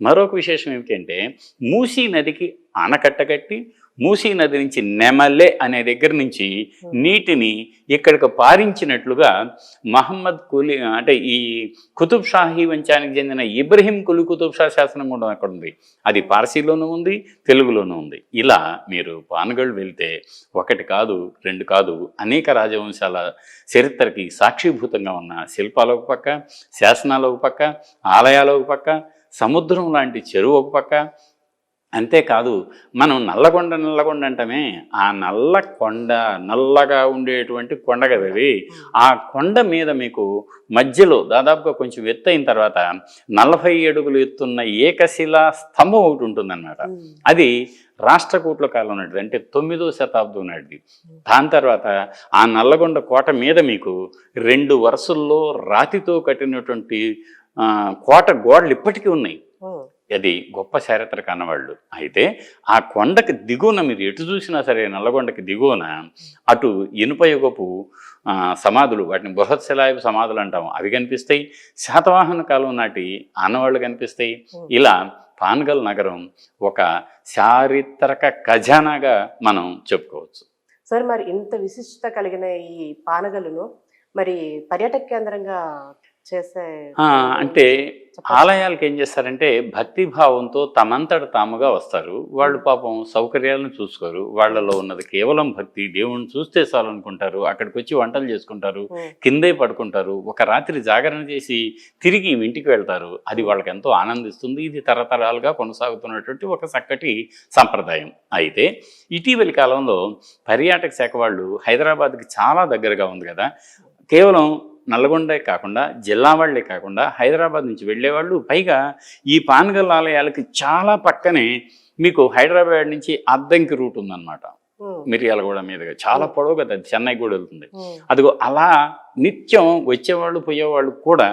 మరొక విశేషం ఏమిటంటే మూసీ నదికి ఆనకట్ట కట్టి మూసీ నది నుంచి నెమలే అనే దగ్గర నుంచి నీటిని ఇక్కడికి పారించినట్లుగా మహమ్మద్ కులీ అంటే ఈ కుతుబ్ షాహీ వంశానికి చెందిన ఇబ్రహీం కులీ కుతుబ్ షా శాసనం కూడా అక్కడ ఉంది. అది పార్సీలోనూ ఉంది, తెలుగులోనూ ఉంది. ఇలా మీరు పానగల్ వెళ్తే ఒకటి కాదు, రెండు కాదు, అనేక రాజవంశాల చరిత్రకి సాక్షిభూతంగా ఉన్న శిల్పాలు ఒక పక్క, శాసనాలు ఒక పక్క, ఆలయాలు ఒక పక్క, సముద్రం లాంటి చెరువు ఒక పక్క. అంతేకాదు మనం నల్లగొండ అంటామే, ఆ నల్లగా ఉండేటువంటి కొండ కదది. ఆ కొండ మీద మీకు మధ్యలో దాదాపుగా కొంచెం ఎత్తైన తర్వాత 40 అడుగులు ఎత్తున్న ఏకశిలా స్తంభం ఒకటి ఉంటుందన్నమాట. అది రాష్ట్రకూట్ల కాలం నాటిది, అంటే 9వ శతాబ్దం నాటిది. దాని తర్వాత ఆ నల్లగొండ కోట మీద మీకు 2 వరుసల్లో రాతితో కట్టినటువంటి కోట గోడలు ఇప్పటికీ ఉన్నాయి. అది గొప్ప చారిత్రక అన్నవాళ్ళు. అయితే ఆ కొండకి దిగువన మీరు ఎటు చూసినా సరే, నల్లగొండకి దిగువన అటు ఇనుప యుగపు సమాధులు, వాటిని బృహత్శిలాయపు సమాధులు అంటాము, అవి కనిపిస్తాయి. శాతవాహన కాలం నాటి ఆనవాళ్ళు కనిపిస్తాయి. ఇలా పానగల్ నగరం ఒక చారిత్రక ఖజానాగా మనం చెప్పుకోవచ్చు. సార్, మరి ఇంత విశిష్టత కలిగిన ఈ పానగల్లును మరి పర్యాటక కేంద్రంగా చేసే అంటే ఆలయాలకు ఏం చేస్తారంటే భక్తిభావంతో తమంతట తాముగా వస్తారు. వాళ్ళు పాపం సౌకర్యాలను చూసుకోరు. వాళ్ళలో ఉన్నది కేవలం భక్తి. దేవుణ్ణి చూస్తే చాలు అనుకుంటారు. అక్కడికి వచ్చి వంటలు చేసుకుంటారు, కిందే పడుకుంటారు, ఒక రాత్రి జాగరణ చేసి తిరిగి ఇంటికి వెళ్తారు. అది వాళ్ళకి ఎంతో ఆనందిస్తుంది. ఇది తరతరాలుగా కొనసాగుతున్నటువంటి ఒక చక్కటి సంప్రదాయం. అయితే ఇటీవలి కాలంలో పర్యాటక శాఖ వాళ్ళు హైదరాబాద్కి చాలా దగ్గరగా ఉంది కదా, కేవలం నల్లగొండే కాకుండా, జిల్లా వాళ్ళే కాకుండా హైదరాబాద్ నుంచి వెళ్ళేవాళ్ళు, పైగా ఈ పానగల్ ఆలయాలకి చాలా పక్కనే మీకు హైదరాబాద్ నుంచి అద్దంకి రూట్ ఉందన్నమాట. మిర్యాలగూడ మీదుగా చాలా పొడవు కదా, చెన్నై కూడా వెళ్తుంది. అదిగో అలా నిత్యం వచ్చేవాళ్ళు పోయేవాళ్ళు కూడా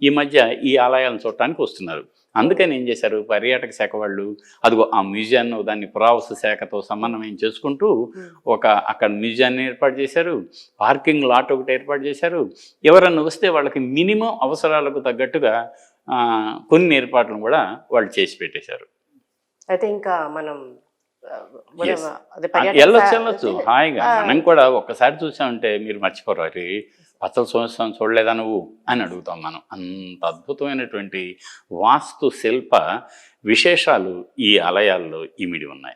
ఈ మధ్య ఈ ఆలయాలను చూడటానికి వస్తున్నారు. అందుకని ఏం చేశారు పర్యాటక శాఖ వాళ్ళు, అదిగో ఆ మ్యూజియాన్ని దాన్ని పురావస్తు శాఖతో సమన్వయం చేసుకుంటూ అక్కడ మ్యూజియాన్ని ఏర్పాటు చేశారు. పార్కింగ్ లాట్ ఒకటి ఏర్పాటు చేశారు. ఎవరన్నా వస్తే వాళ్ళకి మినిమం అవసరాలకు తగ్గట్టుగా కొన్ని ఏర్పాట్లను కూడా వాళ్ళు చేసి పెట్టేశారు. అయితే ఇంకా మనం వెళ్ళొచ్చు హాయిగా. మనం కూడా ఒక్కసారి చూసామంటే మీరు మర్చిపోరు, అది పచ్చల సంవత్సరం చూడలేదా నువ్వు అని అడుగుతాం మనం. అంత అద్భుతమైనటువంటి వాస్తు శిల్ప విశేషాలు ఈ ఆలయాల్లో ఇమిడి ఉన్నాయి.